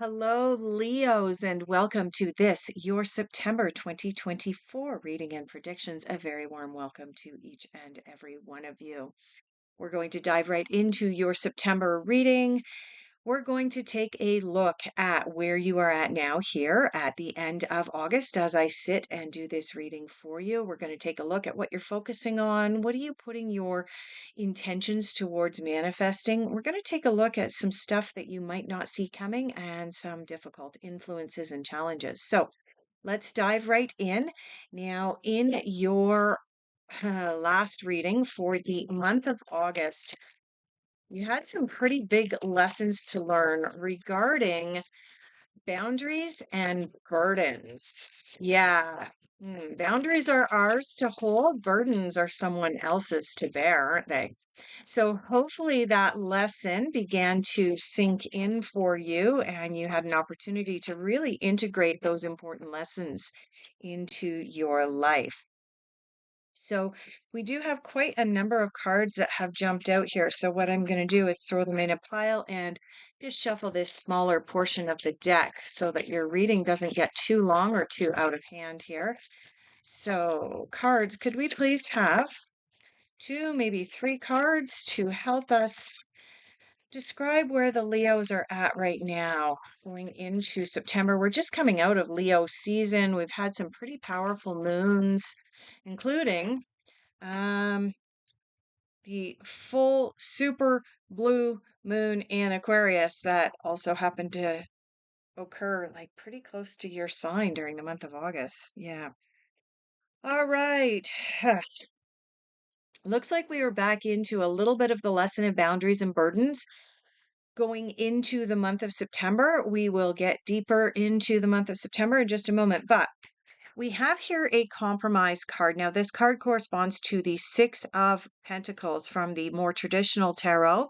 Hello, Leos, and welcome to this, your September 2024 reading and predictions. A very warm welcome to each and every one of you. We're going to dive right into your September reading. We're going to take a look at where you are at now here at the end of August as I sit and do this reading for you. We're going to take a look at what you're focusing on. What are you putting your intentions towards manifesting? We're going to take a look at some stuff that you might not see coming and some difficult influences and challenges. So let's dive right in. Now, in your last reading for the month of August, you had some pretty big lessons to learn regarding boundaries and burdens. Yeah. Boundaries are ours to hold, burdens are someone else's to bear, aren't they? So hopefully that lesson began to sink in for you and you had an opportunity to really integrate those important lessons into your life. So we do have quite a number of cards that have jumped out here. So what I'm going to do is throw them in a pile and just shuffle this smaller portion of the deck so that your reading doesn't get too long or too out of hand here. So cards, could we please have two, maybe three cards to help us describe where the Leos are at right now going into September? We're just coming out of Leo season. We've had some pretty powerful moons, including um, the full super blue moon in Aquarius that also happened to occur like pretty close to your sign during the month of August. Yeah. All right. Looks like we were back into a little bit of the lesson of boundaries and burdens. Going into the month of September, we will get deeper into the month of September in just a moment. But we have here a compromise card. Now, this card corresponds to the Six of Pentacles from the more traditional tarot.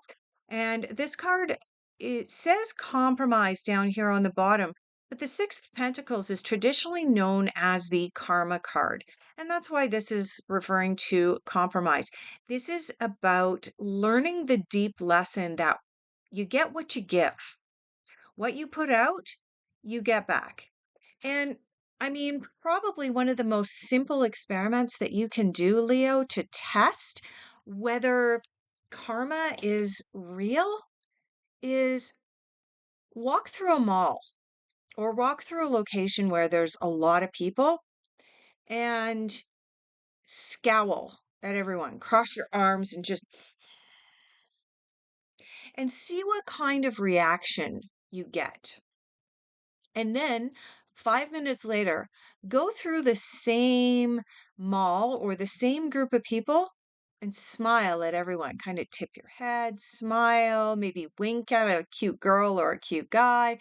And this card, it says compromise down here on the bottom, but the Six of Pentacles is traditionally known as the karma card. And that's why this is referring to compromise. This is about learning the deep lesson that you get what you give. What you put out, you get back. And I mean, probably one of the most simple experiments that you can do, Leo, to test whether karma is real is walk through a mall or walk through a location where there's a lot of people and scowl at everyone, cross your arms and just and see what kind of reaction you get. And then 5 minutes later, go through the same mall or the same group of people and smile at everyone. Kind of tip your head, smile, maybe wink at a cute girl or a cute guy,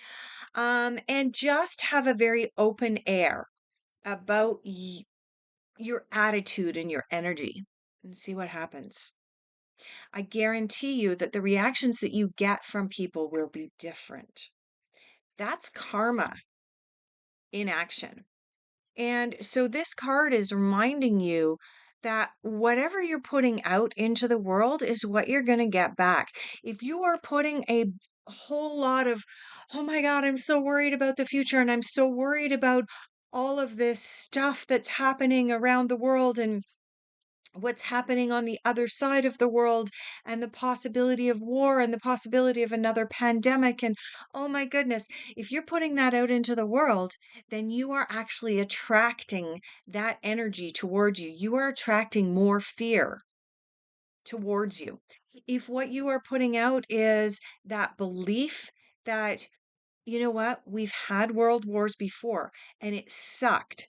and just have a very open air about your attitude and your energy and see what happens. I guarantee you that the reactions that you get from people will be different. That's karma in action. And so this card is reminding you that whatever you're putting out into the world is what you're going to get back. If you are putting a whole lot of, oh my God, I'm so worried about the future and I'm so worried about all of this stuff that's happening around the world and what's happening on the other side of the world and the possibility of war and the possibility of another pandemic. And oh my goodness, if you're putting that out into the world, then you are actually attracting that energy towards you. You are attracting more fear towards you. If what you are putting out is that belief that, you know what, we've had world wars before and it sucked.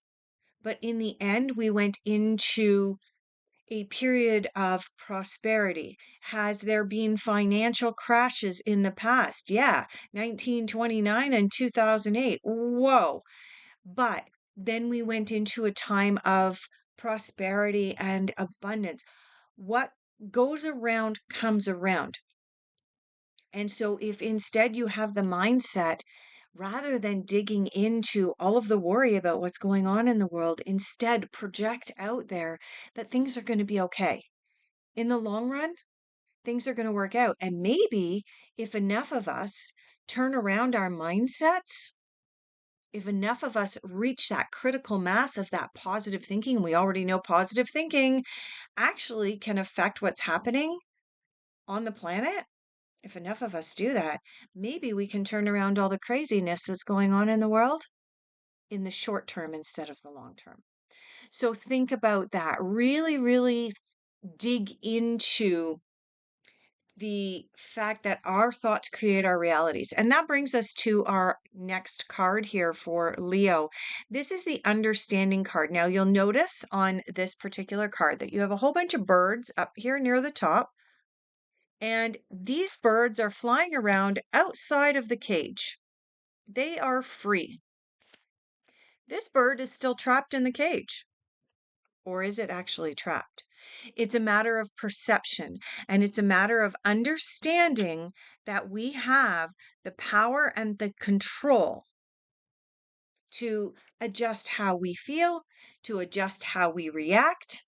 But in the end, we went into a period of prosperity? Has there been financial crashes in the past? Yeah, 1929 and 2008. Whoa. But then we went into a time of prosperity and abundance. What goes around comes around. And so, if instead you have the mindset, rather than digging into all of the worry about what's going on in the world, instead project out there that things are going to be okay. In the long run, things are going to work out. And maybe if enough of us turn around our mindsets, if enough of us reach that critical mass of that positive thinking, we already know positive thinking actually can affect what's happening on the planet. If enough of us do that, maybe we can turn around all the craziness that's going on in the world in the short term instead of the long term. So think about that. Really, really dig into the fact that our thoughts create our realities. And that brings us to our next card here for Leo. This is the understanding card. Now, you'll notice on this particular card that you have a whole bunch of birds up here near the top. And these birds are flying around outside of the cage. They are free. This bird is still trapped in the cage. Or is it actually trapped? It's a matter of perception, and it's a matter of understanding that we have the power and the control to adjust how we feel, to adjust how we react.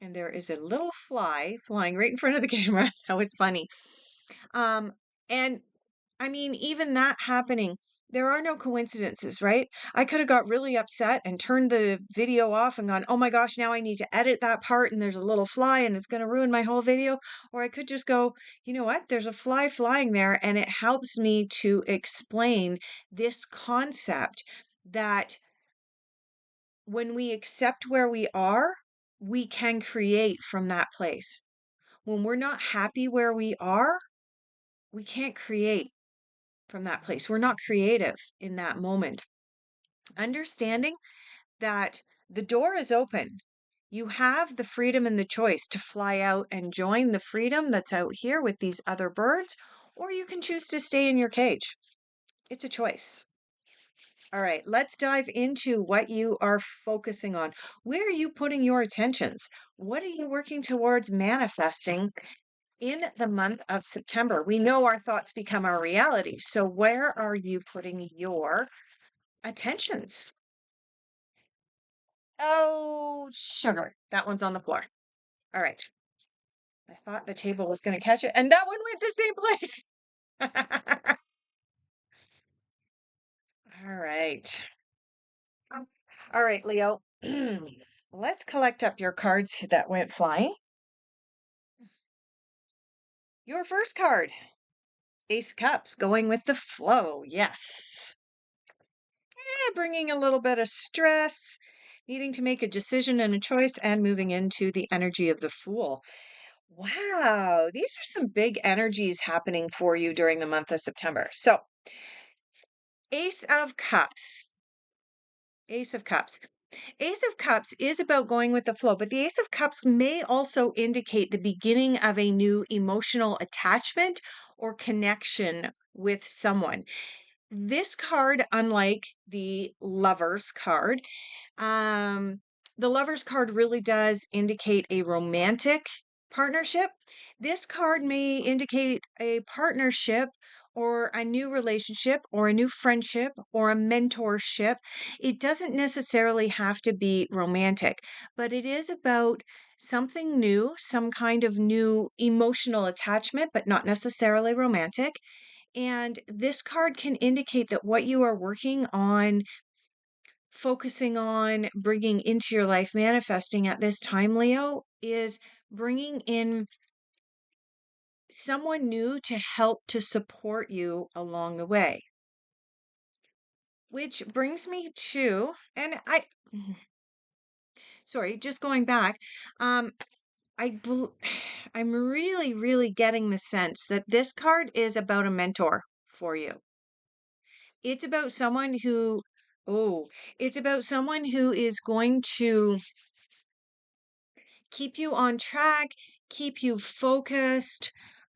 And there is a little fly flying right in front of the camera. That was funny. And I mean, even that happening, there are no coincidences, right? I could have got really upset and turned the video off and gone, oh my gosh, now I need to edit that part and there's a little fly and it's going to ruin my whole video. Or I could just go, you know what? There's a fly flying there and it helps me to explain this concept that when we accept where we are, we can create from that place. When we're not happy where we are, we can't create from that place. We're not creative in that moment. Understanding that the door is open. You have the freedom and the choice to fly out and join the freedom that's out here with these other birds, or you can choose to stay in your cage. It's a choice. All right, let's dive into what you are focusing on. Where are you putting your attentions? What are you working towards manifesting in the month of September? We know our thoughts become our reality. So, where are you putting your attentions? Oh, sugar. That one's on the floor. All right. I thought the table was going to catch it, and that one went the same place. All right. All right, Leo. Let's collect up your cards that went flying. Your first card, Ace of Cups, going with the flow. Yes. Bringing a little bit of stress, needing to make a decision and a choice, and moving into the energy of the Fool. Wow, these are some big energies happening for you during the month of September. So, Ace of Cups. Ace of Cups. Ace of Cups is about going with the flow, but the Ace of Cups may also indicate the beginning of a new emotional attachment or connection with someone. This card, unlike the Lovers card, um, the Lovers card really does indicate a romantic partnership. This card may indicate a partnership or a new relationship or a new friendship or a mentorship. It doesn't necessarily have to be romantic, but it is about something new, some kind of new emotional attachment, but not necessarily romantic. And this card can indicate that what you are working on, focusing on, bringing into your life, manifesting at this time, Leo, is bringing in someone new to help to support you along the way. Which brings me to, sorry, just going back, I, I'm really, really getting the sense that this card is about a mentor for you. It's about someone who, oh, it's about someone who is going to keep you on track, keep you focused.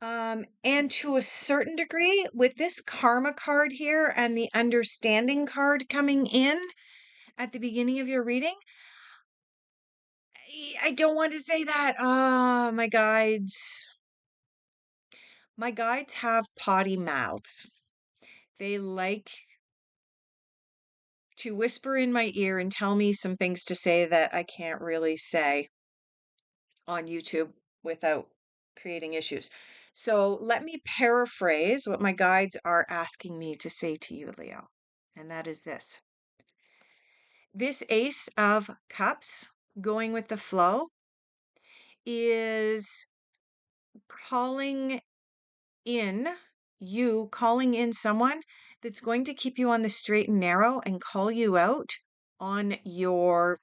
And to a certain degree, with this karma card here and the understanding card coming in at the beginning of your reading, I don't want to say that. My guides. My guides have potty mouths. They like to whisper in my ear and tell me some things to say that I can't really say on YouTube without creating issues. So let me paraphrase what my guides are asking me to say to you, Leo. And that is this: this Ace of Cups, going with the flow, is calling in calling in someone that's going to keep you on the straight and narrow and call you out on your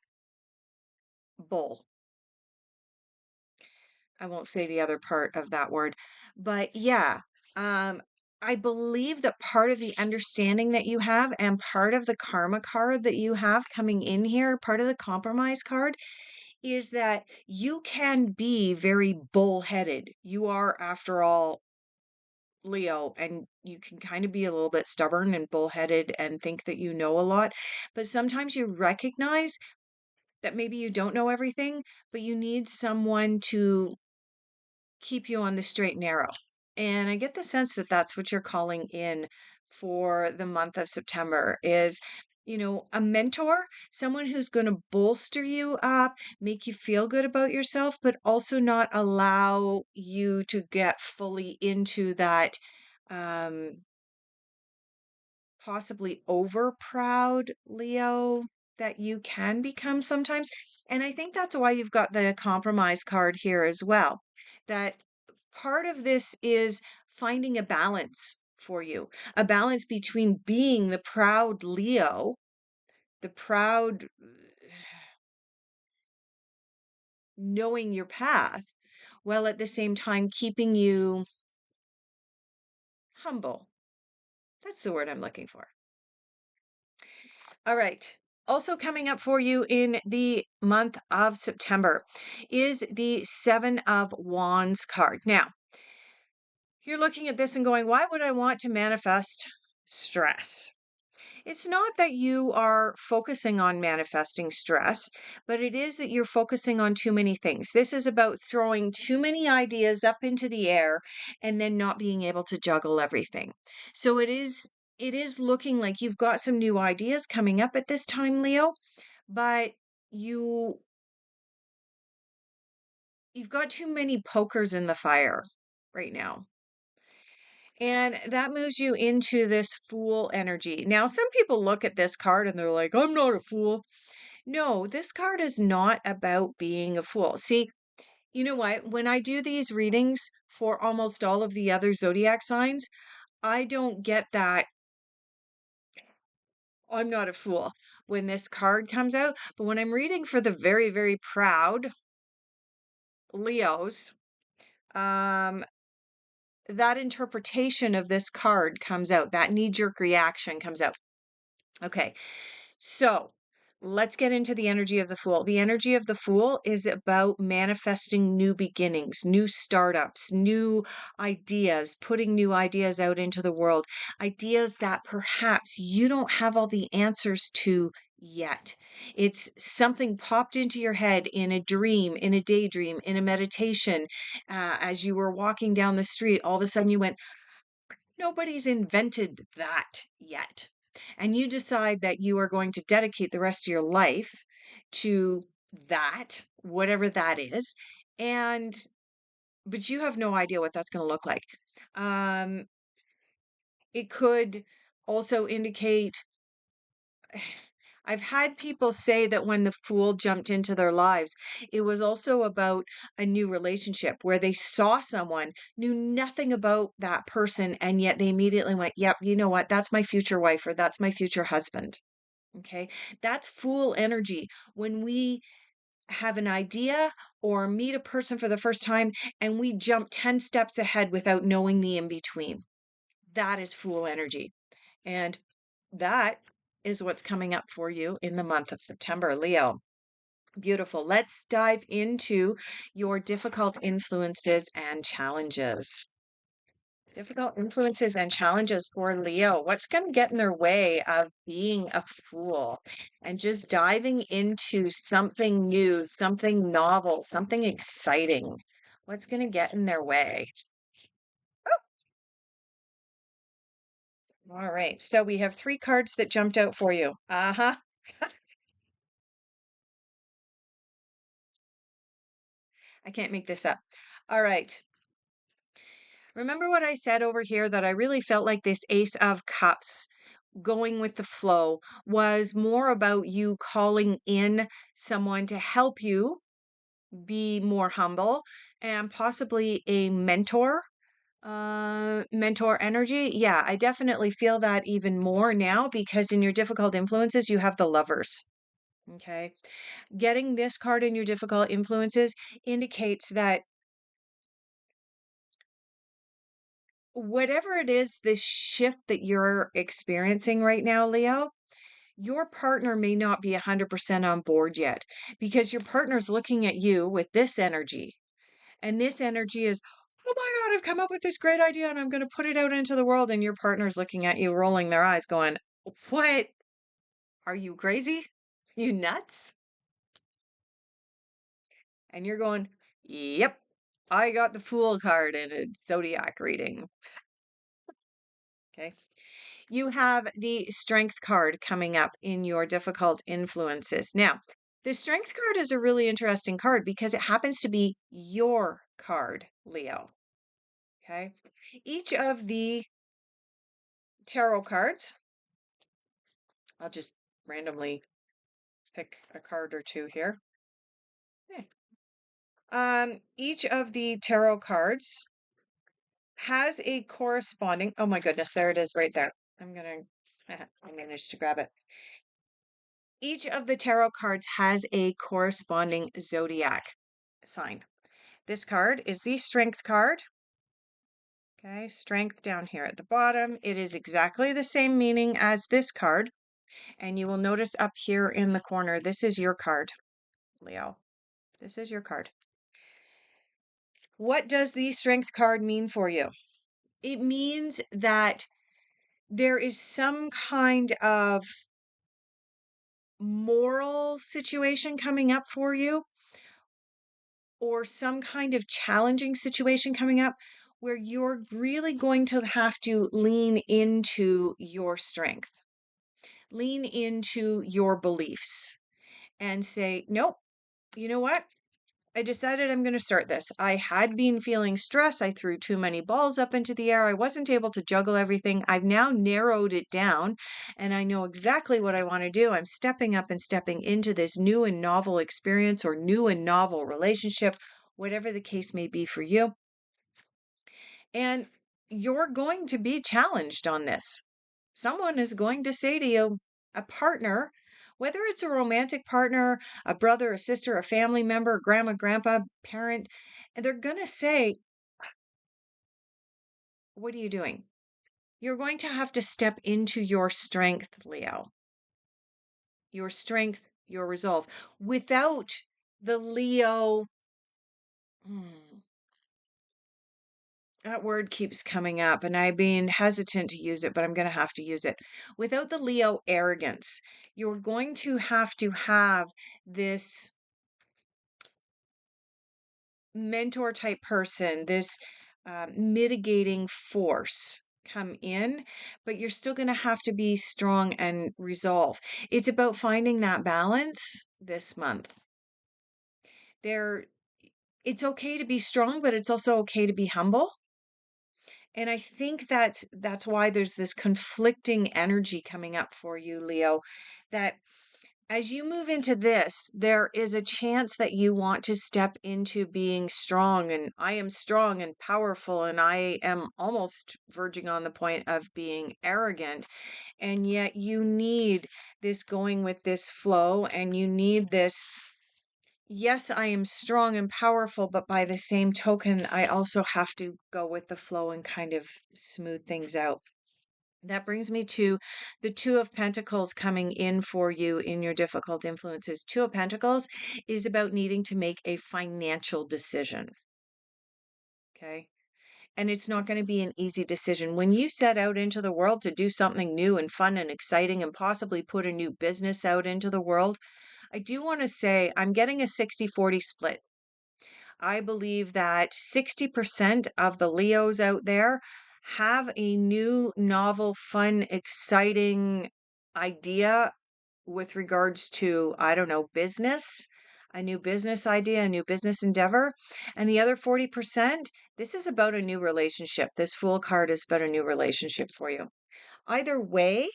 bull. I won't say the other part of that word, but yeah, um, I believe that part of the understanding that you have and part of the karma card that you have coming in here, part of the compromise card, is that you can be very bullheaded. You are, after all, Leo, and you can kind of be a little bit stubborn and bullheaded and think that you know a lot. But sometimes you recognize that maybe you don't know everything, but you need someone to keep you on the straight and narrow. And I get the sense that that's what you're calling in for the month of September is, a mentor, someone who's going to bolster you up, make you feel good about yourself, but also not allow you to get fully into that um possibly over proud Leo that you can become sometimes. And I think that's why you've got the compromise card here as well. That part of this is finding a balance for you, a balance between being the proud Leo, the proud knowing your path, while at the same time keeping you humble. That's the word I'm looking for. All right. Also coming up for you in the month of September is the Seven of Wands card. Now, you're looking at this and going, why would I want to manifest stress? It's not that you are focusing on manifesting stress, but it is that you're focusing on too many things. This is about throwing too many ideas up into the air and then not being able to juggle everything. So it is looking like you've got some new ideas coming up at this time, Leo, but you've got too many pokers in the fire right now. And that moves you into this fool energy. Now, some people look at this card and they're like, I'm not a fool. No, this card is not about being a fool. See, you know what? When I do these readings for almost all of the other zodiac signs, I don't get that I'm not a fool when this card comes out. But when I'm reading for the very, very proud Leos, um, that interpretation of this card comes out. That knee jerk reaction comes out. Okay. So let's get into the energy of the Fool. The energy of the Fool is about manifesting new beginnings, new startups, new ideas, putting new ideas out into the world, ideas that perhaps you don't have all the answers to yet. It's something popped into your head in a dream, in a daydream, in a meditation. As you were walking down the street, all of a sudden you went, nobody's invented that yet. And you decide that you are going to dedicate the rest of your life to that, whatever that is. And, but you have no idea what that's going to look like. Um, it could also indicate I've had people say that when the fool jumped into their lives, it was also about a new relationship where they saw someone, knew nothing about that person, and yet they immediately went, yep, you know what? That's my future wife or that's my future husband. Okay. That's fool energy. When we have an idea or meet a person for the first time and we jump 10 steps ahead without knowing the in between. That is fool energy. And that is what's coming up for you in the month of September, Leo. Beautiful. Let's dive into your difficult influences and challenges. Difficult influences and challenges for Leo. What's going to get in their way of being a fool and just diving into something new, something novel, something exciting? What's going to get in their way? All right. So we have three cards that jumped out for you. Uh-huh. I can't make this up. All right. Remember what I said over here that I really felt like this Ace of Cups going with the flow was more about you calling in someone to help you be more humble and possibly a mentor energy. Yeah, I definitely feel that even more now because in your difficult influences you have the lovers. Okay, getting this card in your difficult influences indicates that whatever it is, this shift that you're experiencing right now, Leo, your partner may not be 100% on board yet because your partner's looking at you with this energy. And this energy is, oh my God, I've come up with this great idea and I'm going to put it out into the world. And your partner's looking at you, rolling their eyes, going, what? Are you crazy? You nuts? And you're going, yep, I got the Fool card in a Zodiac reading. Okay. You have the Strength card coming up in your difficult influences. Now, the Strength card is a really interesting card because it happens to be your card, Leo. Okay. Each of the tarot cards, I'll just randomly pick a card or two here. Yeah. Each of the tarot cards has a corresponding, oh my goodness, there it is right there. I managed to grab it. Each of the tarot cards has a corresponding zodiac sign. This card is the Strength card. Okay, Strength down here at the bottom. It is exactly the same meaning as this card. And you will notice up here in the corner, this is your card, Leo. This is your card. What does the Strength card mean for you? It means that there is some kind of moral situation coming up for you, or some kind of challenging situation coming up where you're really going to have to lean into your strength, lean into your beliefs, and say, nope, you know what? I decided I'm going to start this. I had been feeling stress. I threw too many balls up into the air. I wasn't able to juggle everything. I've now narrowed it down and I know exactly what I want to do. I'm stepping up and stepping into this new and novel experience or new and novel relationship, whatever the case may be for you. And you're going to be challenged on this. Someone is going to say to you, a partner, whether it's a romantic partner, a brother, a sister, a family member, grandma, grandpa, parent, and they're going to say, what are you doing? You're going to have to step into your strength, Leo, your strength, your resolve. Without the Leo, that word keeps coming up, and I've been hesitant to use it, but I'm going to have to use it. Without the Leo arrogance, you're going to have this mentor type person, this mitigating force come in, but you're still going to have to be strong and resolve. It's about finding that balance this month. It's okay to be strong, but it's also okay to be humble. And I think that's why there's this conflicting energy coming up for you, Leo, that as you move into this, there is a chance that you want to step into being strong, and I am strong and powerful, and I am almost verging on the point of being arrogant. And yet you need this going with this flow, and you need this. Yes, I am strong and powerful, but by the same token, I also have to go with the flow and kind of smooth things out. That brings me to the Two of Pentacles coming in for you in your difficult influences. Two of Pentacles is about needing to make a financial decision. Okay. And it's not going to be an easy decision. When you set out into the world to do something new and fun and exciting and possibly put a new business out into the world, I do want to say I'm getting a 60-40 split. I believe that 60% of the Leos out there have a new, novel, fun, exciting idea with regards to, I don't know, business. a new business idea, a new business endeavor. And the other 40%, this is about a new relationship. This Fool card is about a new relationship for you. Either way,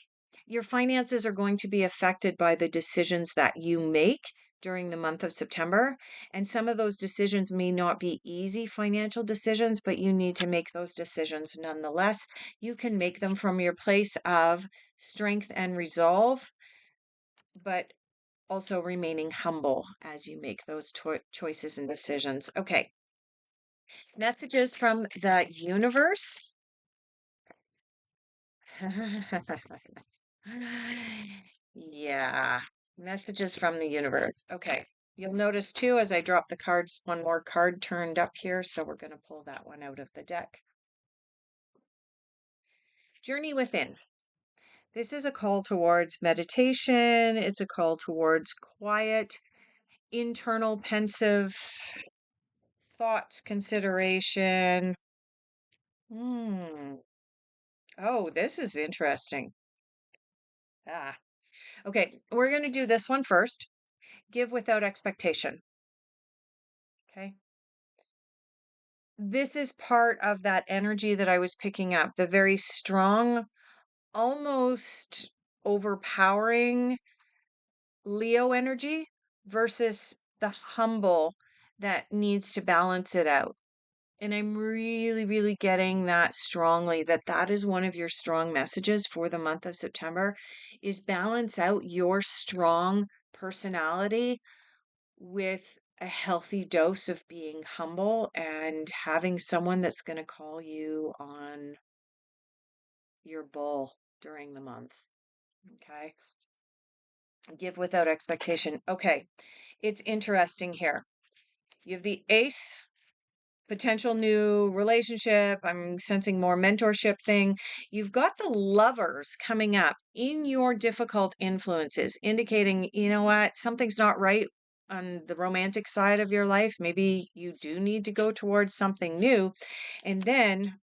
your finances are going to be affected by the decisions that you make during the month of September. And some of those decisions may not be easy financial decisions, but you need to make those decisions nonetheless. You can make them from your place of strength and resolve, but also remaining humble as you make those choices and decisions. Okay. Messages from the universe. Yeah, messages from the universe. Okay. You'll notice too, as I drop the cards, one more card turned up here. So we're going to pull that one out of the deck. Journey within. This is a call towards meditation. It's a call towards quiet, internal, pensive thoughts, consideration. Oh, this is interesting. Ah, okay. We're going to do this one first. Give without expectation. Okay. This is part of that energy that I was picking up, the very strong, almost overpowering Leo energy versus the humble that needs to balance it out. And I'm really, really getting that strongly that that is one of your strong messages for the month of September is balance out your strong personality with a healthy dose of being humble and having someone that's going to call you on your bull during the month. Okay. Give without expectation. Okay. It's interesting here. You have the ace, potential new relationship. I'm sensing more mentorship thing. You've got the lovers coming up in your difficult influences, indicating, you know what, something's not right on the romantic side of your life. Maybe you do need to go towards something new. And then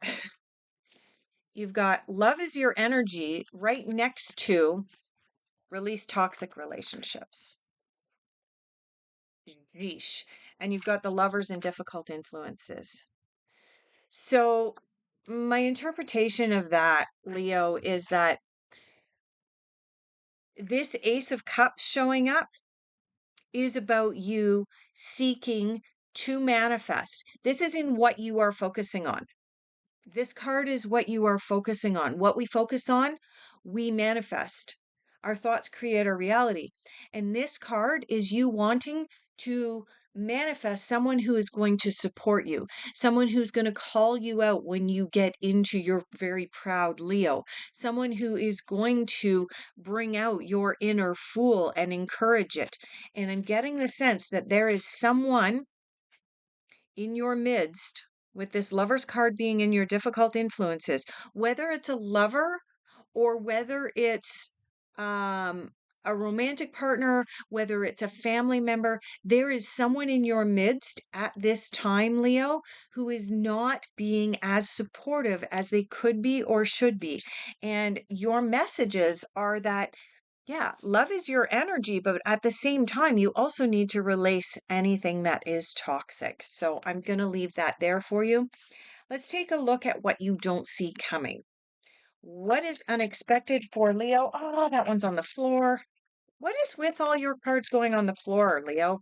you've got love is your energy right next to release toxic relationships. Yeesh. And you've got the lovers and difficult influences. So, my interpretation of that, Leo, is that this Ace of Cups showing up is about you seeking to manifest. This is in what you are focusing on. This card is what you are focusing on. What we focus on, we manifest. Our thoughts create our reality. And this card is you wanting to manifest someone who is going to support you, someone who's going to call you out when you get into your very proud Leo, someone who is going to bring out your inner fool and encourage it. And I'm getting the sense that there is someone in your midst with this lover's card being in your difficult influences, whether it's a lover or whether it's um, a romantic partner, whether it's a family member, there is someone in your midst at this time, Leo, who is not being as supportive as they could be or should be. And your messages are that yeah, love is your energy, but at the same time, you also need to release anything that is toxic. So I'm going to leave that there for you. Let's take a look at what you don't see coming. What is unexpected for Leo? Oh, that one's on the floor. What is with all your cards going on the floor, Leo?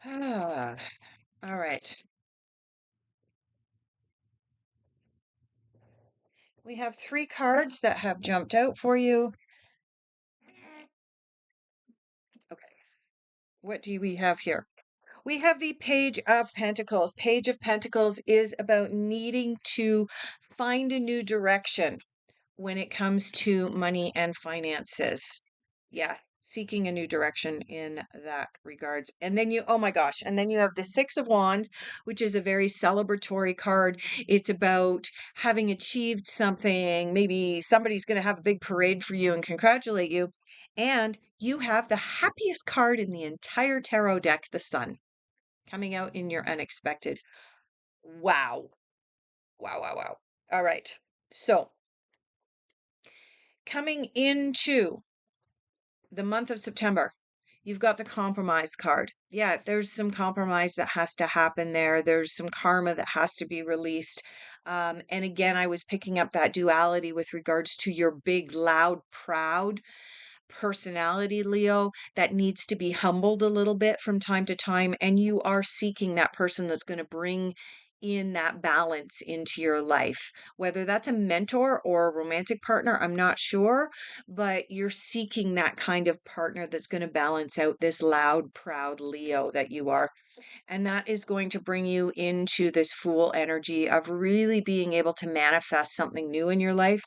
Ah, all right. We have three cards that have jumped out for you. Okay. What do we have here? We have the Page of Pentacles. Page of Pentacles is about needing to find a new direction when it comes to money and finances. Yeah, seeking a new direction in that regards. And then you, oh my gosh, and then you have the Six of Wands, which is a very celebratory card. It's about having achieved something. Maybe somebody's going to have a big parade for you and congratulate you. And you have the happiest card in the entire tarot deck, the Sun, coming out in your unexpected. Wow. Wow, wow, wow. All right. So, coming into the month of September, you've got the compromise card. Yeah, there's some compromise that has to happen there. There's some karma that has to be released. And again, I was picking up that duality with regards to your big, loud, proud personality, Leo, that needs to be humbled a little bit from time to time. And you are seeking that person that's going to bring in that balance into your life. Whether that's a mentor or a romantic partner, I'm not sure, but you're seeking that kind of partner that's going to balance out this loud, proud Leo that you are. And that is going to bring you into this Fool energy of really being able to manifest something new in your life.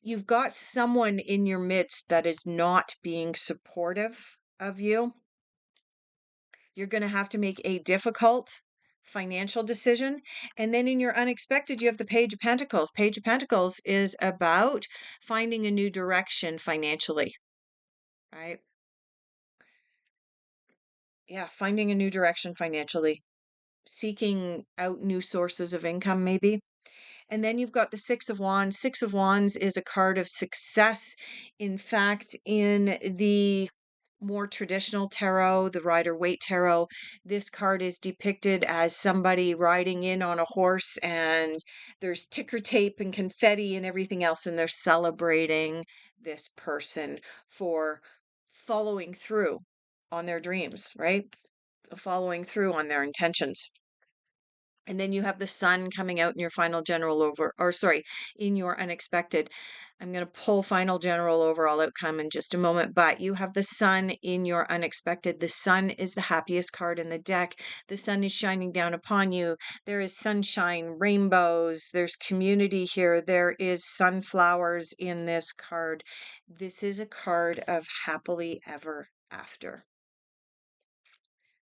You've got someone in your midst that is not being supportive of you. You're going to have to make a difficult financial decision. And then in your unexpected, you have the Page of Pentacles. Page of Pentacles is about finding a new direction financially, right? Yeah, finding a new direction financially, seeking out new sources of income, maybe. And then you've got the Six of Wands. Six of Wands is a card of success. In fact, in the more traditional tarot, the Rider-Waite tarot, this card is depicted as somebody riding in on a horse, and there's ticker tape and confetti and everything else, and they're celebrating this person for following through on their dreams, right? Following through on their intentions. And then you have the Sun coming out in your final general over, or sorry, in your unexpected. I'm going to pull final general overall outcome in just a moment, but you have the Sun in your unexpected. The Sun is the happiest card in the deck. The sun is shining down upon you. There is sunshine, rainbows, there's community here. There is sunflowers in this card. This is a card of happily ever after.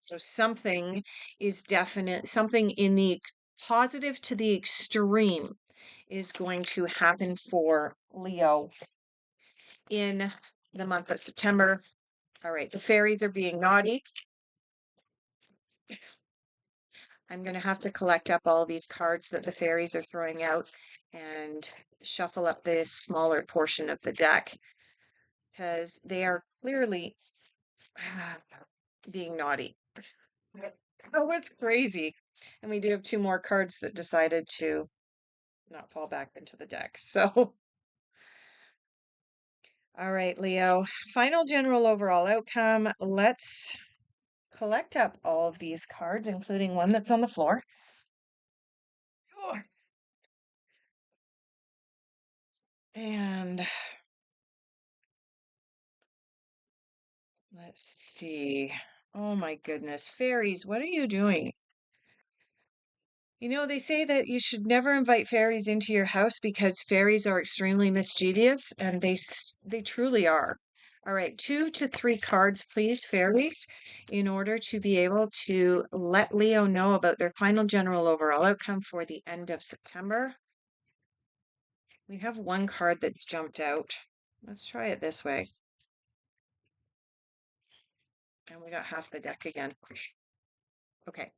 So something is definite, something in the positive to the extreme is going to happen for Leo in the month of September. All right, the fairies are being naughty. I'm going to have to collect up all these cards that the fairies are throwing out and shuffle up this smaller portion of the deck because they are clearly being naughty. Oh, it's crazy. And we do have two more cards that decided to not fall back into the deck. So, all right, Leo, final general overall outcome. Let's collect up all of these cards, including one that's on the floor. And let's see. Oh my goodness. Fairies, what are you doing? You know, they say that you should never invite fairies into your house because fairies are extremely mischievous, and they truly are. All right, 2 to 3 cards, please, fairies, in order to be able to let Leo know about their final general overall outcome for the end of September. We have one card that's jumped out. Let's try it this way. And we got half the deck again. Okay.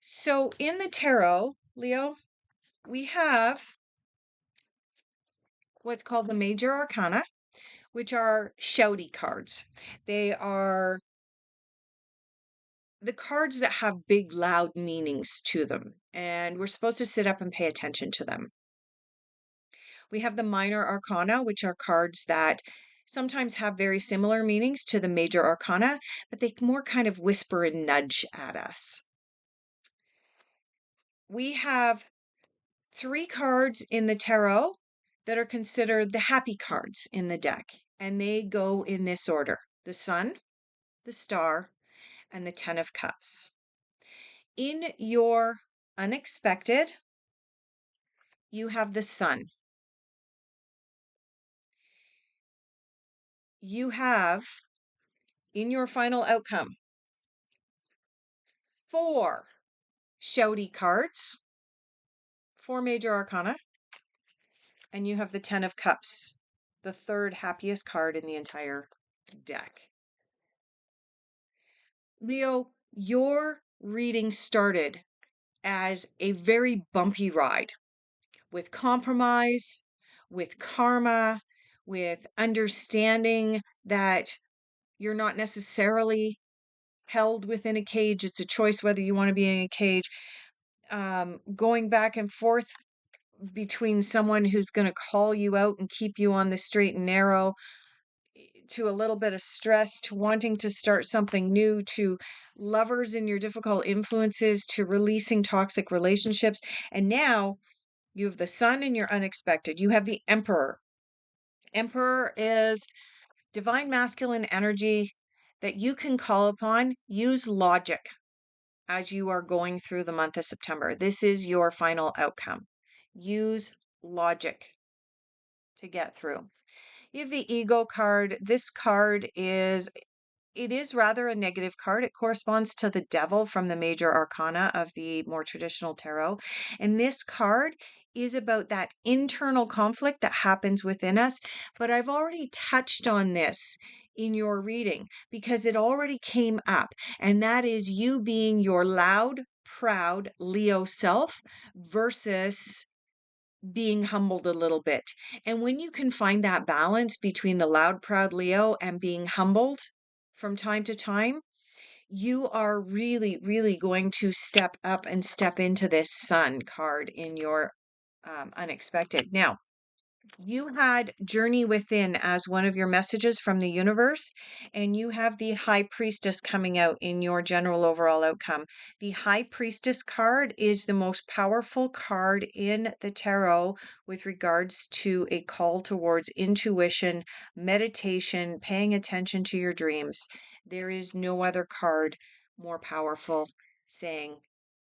So in the tarot, Leo, we have what's called the major arcana, which are shouty cards. They are the cards that have big, loud meanings to them, and we're supposed to sit up and pay attention to them. We have the minor arcana, which are cards that sometimes have very similar meanings to the major arcana, but they more kind of whisper and nudge at us. We have 3 cards in the tarot that are considered the happy cards in the deck, and they go in this order: the Sun, the Star, and the Ten of Cups. In your unexpected, you have the Sun. You have in your final outcome 4 shouty cards, 4 major arcana, and you have the Ten of Cups, the third happiest card in the entire deck. Leo, your reading started as a very bumpy ride with compromise, with karma, with understanding that you're not necessarily held within a cage. It's a choice whether you want to be in a cage. Going back and forth between someone who's going to call you out and keep you on the straight and narrow, to a little bit of stress, to wanting to start something new, to lovers in your difficult influences, to releasing toxic relationships. And now you have the sun in your unexpected. You have the emperor. Emperor is divine masculine energy that you can call upon. Use logic as you are going through the month of September. This is your final outcome. Use logic to get through. You have the ego card. This card is rather a negative card. It corresponds to the devil from the major arcana of the more traditional tarot. And this card is about that internal conflict that happens within us. But I've already touched on this in your reading because it already came up. And that is you being your loud, proud Leo self versus being humbled a little bit. And when you can find that balance between the loud, proud Leo and being humbled from time to time, you are really, really going to step up and step into this sun card in your unexpected. Now, you had Journey Within as one of your messages from the universe, and you have the High Priestess coming out in your general overall outcome. The High Priestess card is the most powerful card in the tarot with regards to a call towards intuition, meditation, paying attention to your dreams. There is no other card more powerful saying,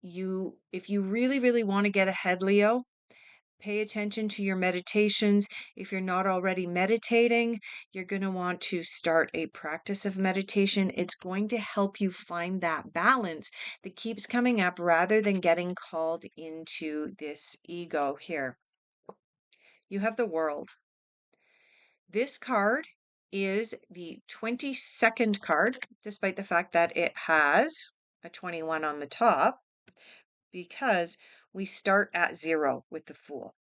if you really, really want to get ahead, Leo, pay attention to your meditations. If you're not already meditating, you're going to want to start a practice of meditation. It's going to help you find that balance that keeps coming up rather than getting called into this ego here. You have the World. This card is the 22nd card, despite the fact that it has a 21 on the top, because we start at 0 with the Fool.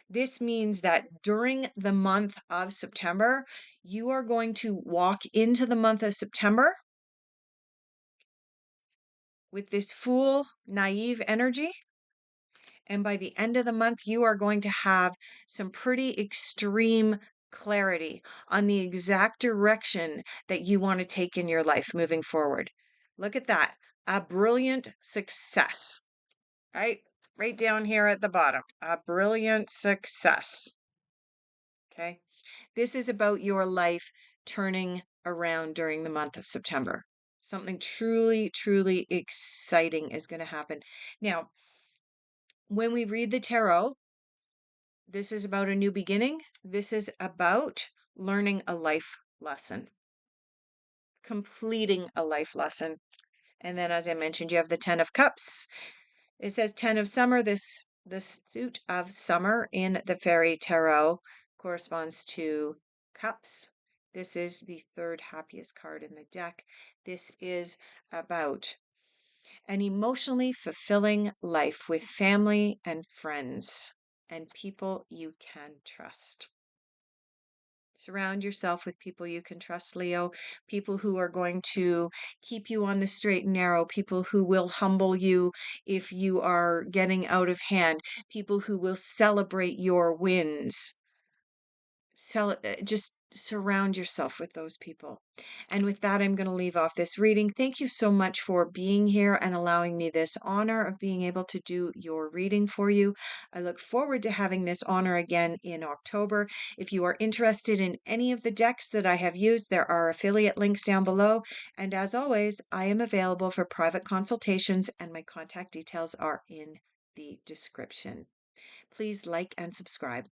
This means that during the month of September, you are going to walk into the month of September with this Fool, naive energy. And by the end of the month, you are going to have some pretty extreme clarity on the exact direction that you want to take in your life moving forward. Look at that. A brilliant success, right? Right down here at the bottom. A brilliant success. Okay. This is about your life turning around during the month of September. Something truly, truly exciting is going to happen. Now, when we read the tarot, this is about a new beginning. This is about learning a life lesson, completing a life lesson. And then, as I mentioned, you have the 10 of Cups. It says 10 of Summer. The suit of summer in the fairy tarot corresponds to Cups. This is the third happiest card in the deck. This is about an emotionally fulfilling life with family and friends and people you can trust. Surround yourself with people you can trust, Leo. People who are going to keep you on the straight and narrow. People who will humble you if you are getting out of hand. People who will celebrate your wins. Just surround yourself with those people. And with that, I'm going to leave off this reading. Thank you so much for being here and allowing me this honor of being able to do your reading for you. I look forward to having this honor again in October. If you are interested in any of the decks that I have used, there are affiliate links down below. And as always, I am available for private consultations, and my contact details are in the description. Please like and subscribe.